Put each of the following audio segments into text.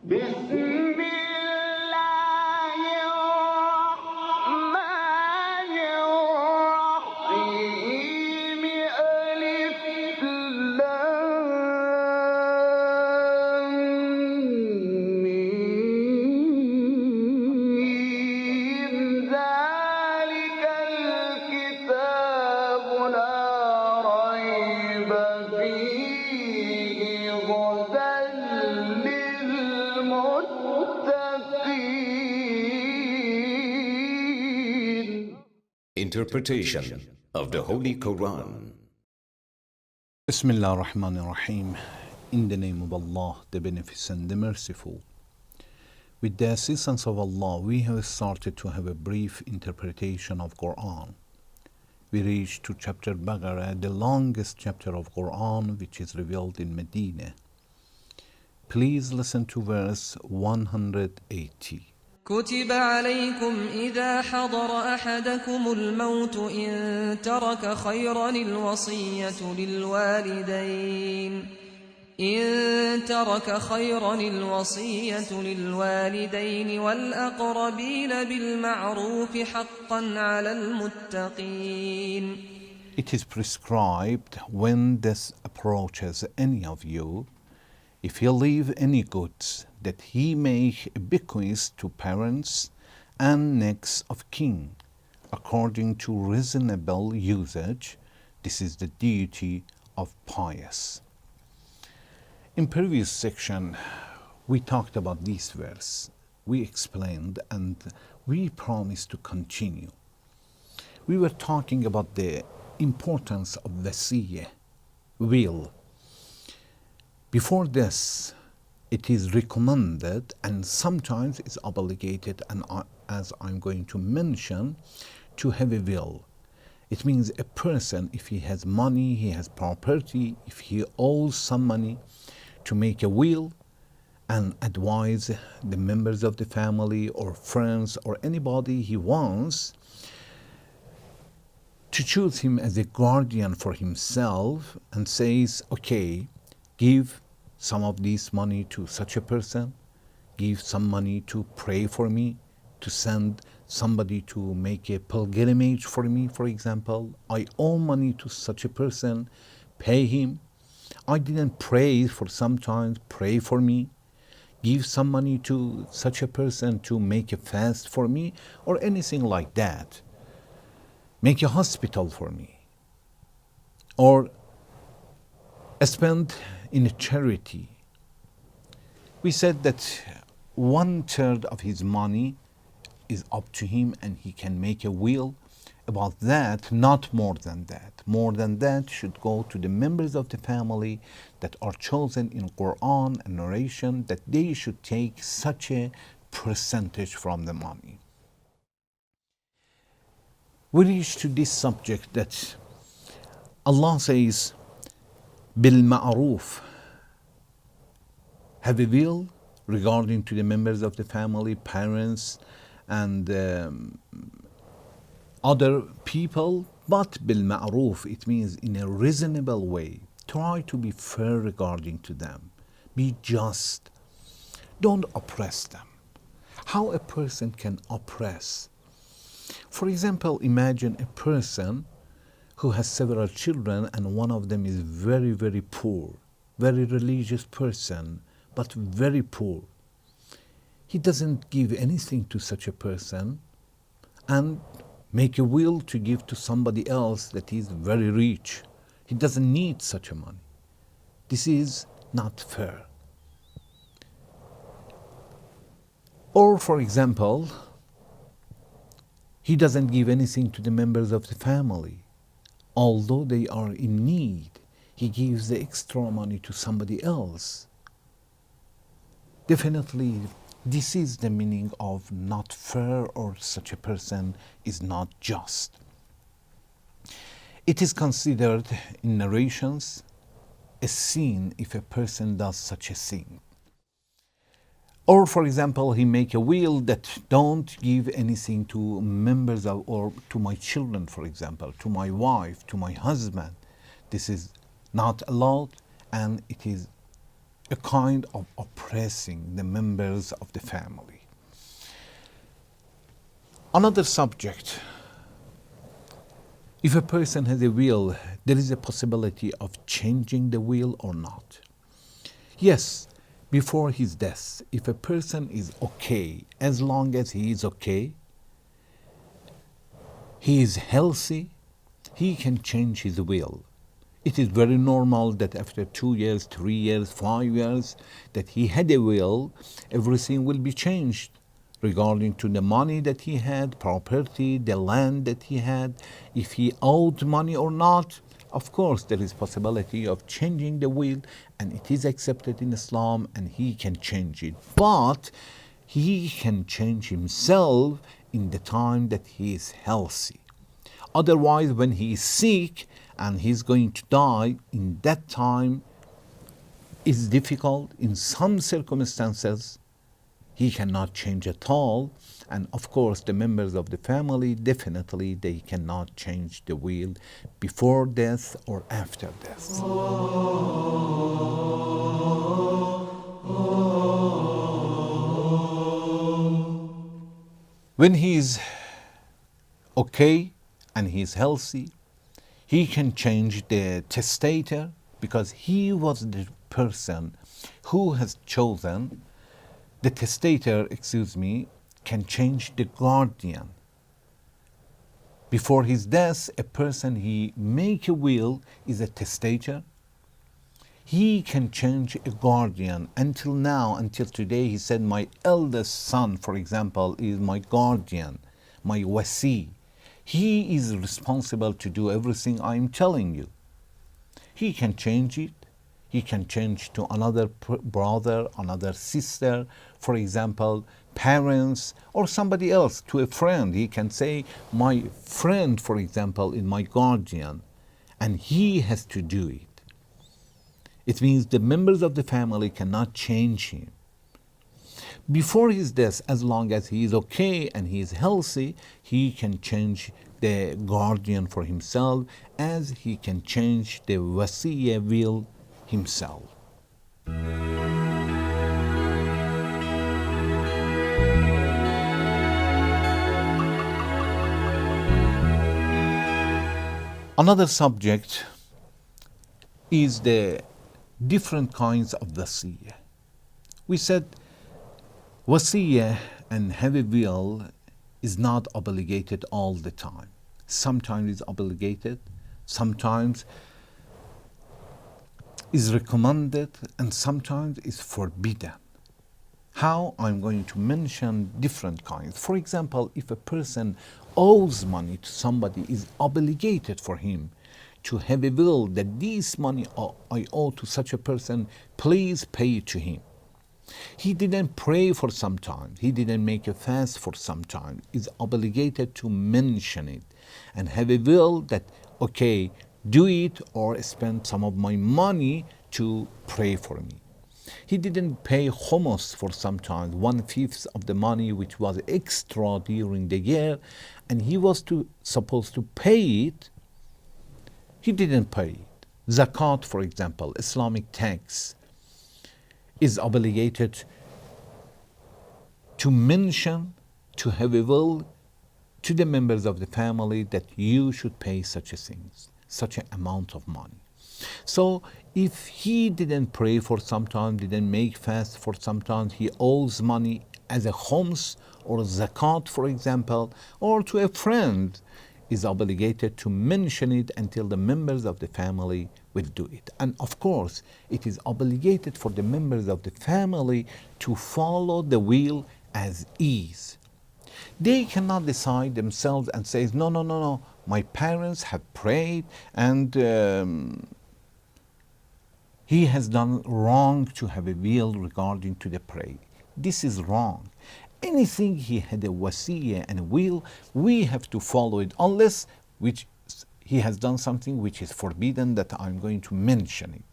بسم الله الرحمن الرحيم ألف لام ميم ذلك الكتاب لا ريب فيه هدى للمتقين. Interpretation of the Holy Quran. Bismillah ar-Rahman ar-Rahim. In the name of Allah, the Beneficent, the Merciful. With the assistance of Allah, we have started to have a brief interpretation of Quran. We reached to chapter Baqara, the longest chapter of Quran which is revealed in Medina. Please listen to verse 180. كتب عليكم إذا حضر أحدكم الموت إن ترك خيرا الوصية للوالدين والأقربين بالمعروف حقا على المتقين. It is prescribed when death approaches any of you, if he leave any goods, that he make a bequest to parents and next of kin, according to reasonable usage. This is the duty of pious. In previous section, we talked about this verse. We explained and we promised to continue. We were talking about the importance of wasiyah, will. Before this, it is recommended and sometimes it's obligated, and as I'm going to mention, to have a will. It means a person, if he has money, he has property, if he owes some money, to make a will and advise the members of the family or friends or anybody he wants to choose him as a guardian for himself, and says, okay, give some of this money to such a person, give some money to pray for me, to send somebody to make a pilgrimage for me, for example. I owe money to such a person, pay him. I didn't pray for some time, pray for me. Give some money to such a person to make a fast for me, or anything like that. Make a hospital for me. Or spend in a charity. We said that 1/3 of his money is up to him and he can make a will about that, not more than that. More than that should go to the members of the family that are chosen in Quran and narration, that they should take such a percentage from the money. We reach to this subject that Allah says, bil ma'ruf, have a will regarding to the members of the family, parents and other people, but bil ma'ruf, it means in a reasonable way. Try to be fair regarding to them. Be just. Don't oppress them. How a person can oppress? For example, imagine a person who has several children and one of them is very, very poor, very religious person, but very poor. He doesn't give anything to such a person and make a will to give to somebody else that is very rich. He doesn't need such a money. This is not fair. Or for example, he doesn't give anything to the members of the family. Although they are in need, he gives the extra money to somebody else. Definitely, this is the meaning of not fair, or such a person is not just. It is considered in narrations a sin if a person does such a thing. Or for example, he make a will that don't give anything to members of, or to my children, for example, to my wife, to my husband. This is not allowed, and it is a kind of oppressing the members of the family. Another subject, if a person has a will, there is a possibility of changing the will or not. Yes, before his death, if a person is okay, as long as he is okay, he is healthy, he can change his will. It is very normal that after 2 years, 3 years, 5 years, that he had a will, everything will be changed regarding to the money that he had, property, the land that he had, if he owed money or not. Of course, there is possibility of changing the will, and it is accepted in Islam, and he can change it. But he can change himself in the time that he is healthy. Otherwise, when he is sick and he's going to die, in that time is difficult. In some circumstances, he cannot change at all. And of course, the members of the family, definitely they cannot change the will before death or after death. When he is okay and he is healthy, he can change the testator, because he was the person who has chosen. The testator, can change the guardian. Before his death, a person he make a will is a testator. He can change a guardian. Until now, until today, he said, my eldest son, for example, is my guardian, my wasi. He is responsible to do everything I'm telling you. He can change it. He can change to another brother, another sister, for example, parents, or somebody else, to a friend. He can say, my friend, for example, is my guardian, and he has to do it. It means the members of the family cannot change him. Before his death, as long as he is okay and he is healthy, he can change the guardian for himself, as he can change the wasiya will himself. Another subject is the different kinds of wasiyah. We said wasiyah and heavy will is not obligated all the time. Sometimes it's obligated, sometimes is recommended, and sometimes is forbidden. How? I'm going to mention different kinds. For example, if a person owes money to somebody, is obligated for him to have a will that this money I owe to such a person, please pay it to him. He didn't pray for some time, he didn't make a fast for some time, is obligated to mention it and have a will that, okay, do it or spend some of my money to pray for me. He didn't pay hummus for some time, 1/5 of the money which was extra during the year, and he was supposed to pay it. He didn't pay it. Zakat, for example, Islamic tax, is obligated to mention, to have a will to the members of the family that you should pay such a thing, such an amount of money. So if he didn't pray for some time, didn't make fast for some time, he owes money as a khums or zakat, for example, or to a friend, is obligated to mention it until the members of the family will do it. And of course, it is obligated for the members of the family to follow the will as is. They cannot decide themselves and say, no, my parents have prayed and he has done wrong to have a will regarding to the prayer. This is wrong. Anything he had a wasiyah and a will, we have to follow it, unless which he has done something which is forbidden that I'm going to mention it.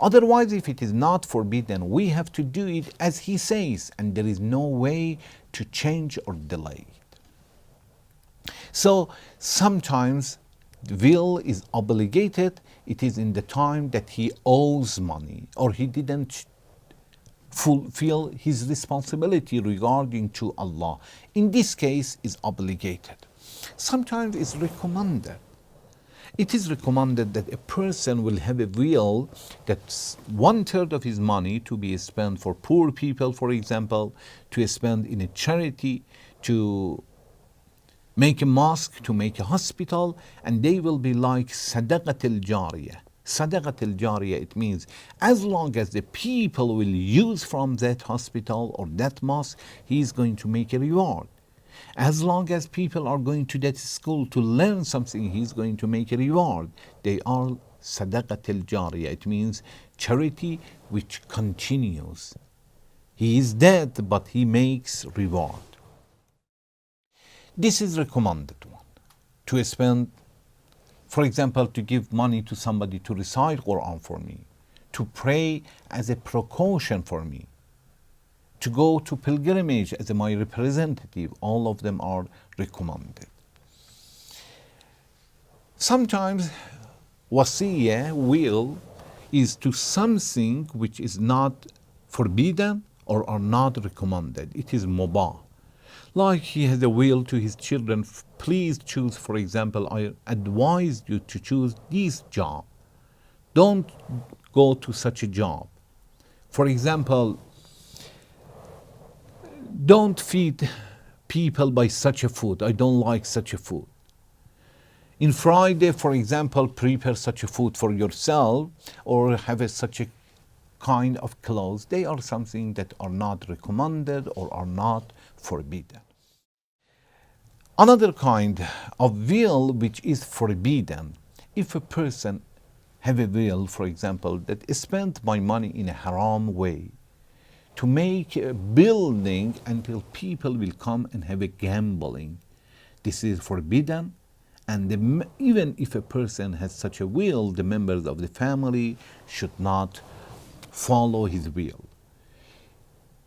Otherwise, if it is not forbidden, we have to do it as he says, and there is no way to change or delay it. So sometimes will is obligated, it is in the time that he owes money or he didn't fulfill his responsibility regarding to Allah. In this case, is obligated. Sometimes it's recommended. It is recommended that a person will have a will that's 1/3 of his money to be spent for poor people, for example, to spend in a charity, to make a mosque, to make a hospital, and they will be like sadaqat al-jariyah. Sadaqat al-jariyah, it means as long as the people will use from that hospital or that mosque, he is going to make a reward. As long as people are going to that school to learn something, he's going to make a reward. They are sadaqat al-jariyah. It means charity which continues. He is dead, but he makes reward. This is recommended one. To spend, for example, to give money to somebody to recite Quran for me, to pray as a precaution for me, to go to pilgrimage as my representative. All of them are recommended. Sometimes wasiyah, will, is to something which is not forbidden or are not recommended. It is mubah. Like he has a will to his children, please choose, for example, I advise you to choose this job. Don't go to such a job. For example, don't feed people by such a food. I don't like such a food. In Friday, for example, prepare such a food for yourself or have such a kind of clothes. They are something that are not recommended or are not forbidden. Another kind of will which is forbidden, if a person have a will, for example, that spent my money in a haram way, to make a building until people will come and have a gambling. This is forbidden, and even if a person has such a will, the members of the family should not follow his will.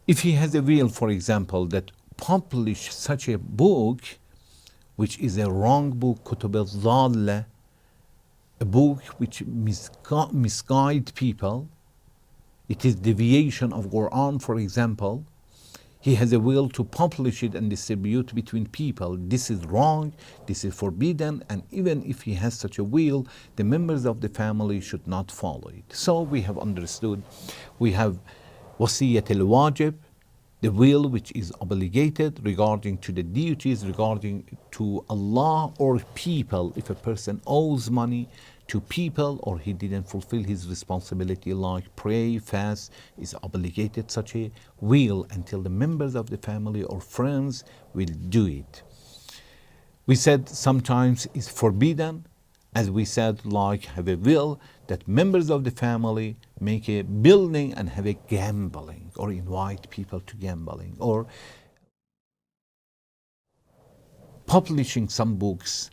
If he has a will, for example, that publish such a book, which is a wrong book, kutub al-dhalla, a book which misguide people, it is deviation of Quran, for example, he has a will to publish it and distribute between people. This is wrong, this is forbidden, and even if he has such a will, the members of the family should not follow it. So we have understood, we have wasiyat al-wajib, the will which is obligated regarding to the duties regarding to Allah or people. If a person owes money to people or he didn't fulfill his responsibility like pray, fast, is obligated such a will until the members of the family or friends will do it. We said sometimes it's forbidden, as we said, like have a will that members of the family make a building and have a gambling or invite people to gambling or publishing some books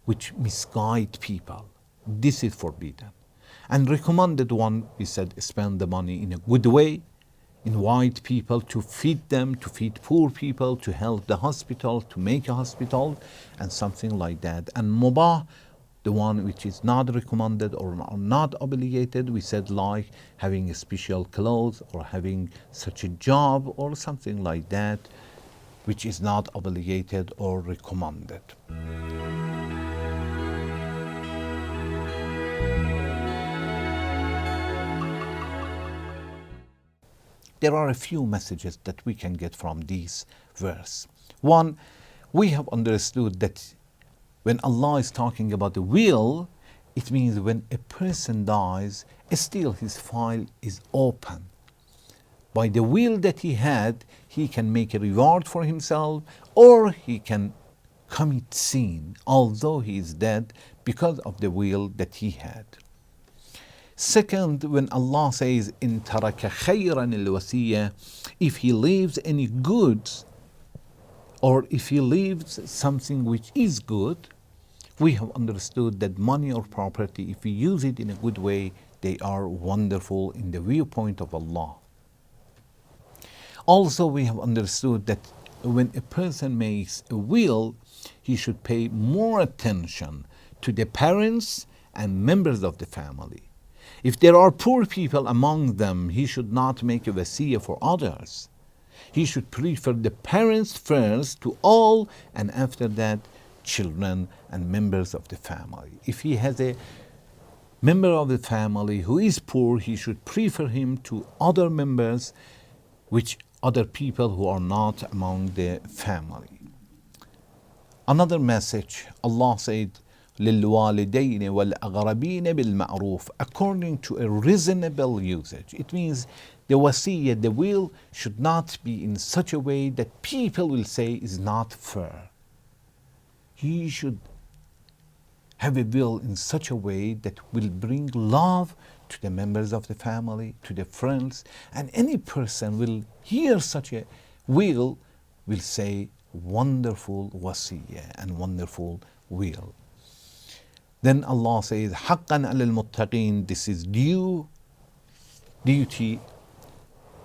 which misguide people. This is forbidden. And recommended one, we said, spend the money in a good way, invite people to feed them, to feed poor people, to help the hospital, to make a hospital, and something like that. And mubah, the one which is not recommended or not obligated, we said, like having a special clothes or having such a job or something like that, which is not obligated or recommended. There are a few messages that we can get from this verse. One, we have understood that when Allah is talking about the will, it means when a person dies, still his file is open. By the will that he had, he can make a reward for himself or he can commit sin, although he is dead, because of the will that he had. Second, when Allah says, in taraka khayran al-wasiyya, if he leaves any goods or if he leaves something which is good, we have understood that money or property, if we use it in a good way, they are wonderful in the viewpoint of Allah. Also, we have understood that when a person makes a will, he should pay more attention to the parents and members of the family. If there are poor people among them, he should not make a wasiyah for others. He should prefer the parents first to all, and after that, children and members of the family. If he has a member of the family who is poor, he should prefer him to other members, which other people who are not among the family. Another message, Allah said, لِلْوَالِدَيْنِ وَالْأَغْرَبِينَ بِالْمَعْرُوفِ, according to a reasonable usage. It means the wasiyyah, the will, should not be in such a way that people will say is not fair. He should have a will in such a way that will bring love to the members of the family, to the friends, and any person will hear such a will say wonderful wasiyyah and wonderful will. Then Allah says, حَقًّا عَلَى الْمُتَّقِينَ, this is duty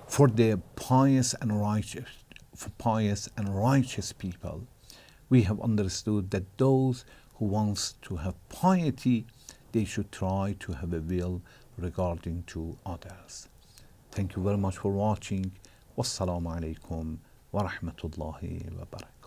for the pious and righteous people. We have understood that those who wants to have piety, they should try to have a will regarding to others. Thank you very much for watching. Wassalamu alaikum wa rahmatullahi wa barakatuh.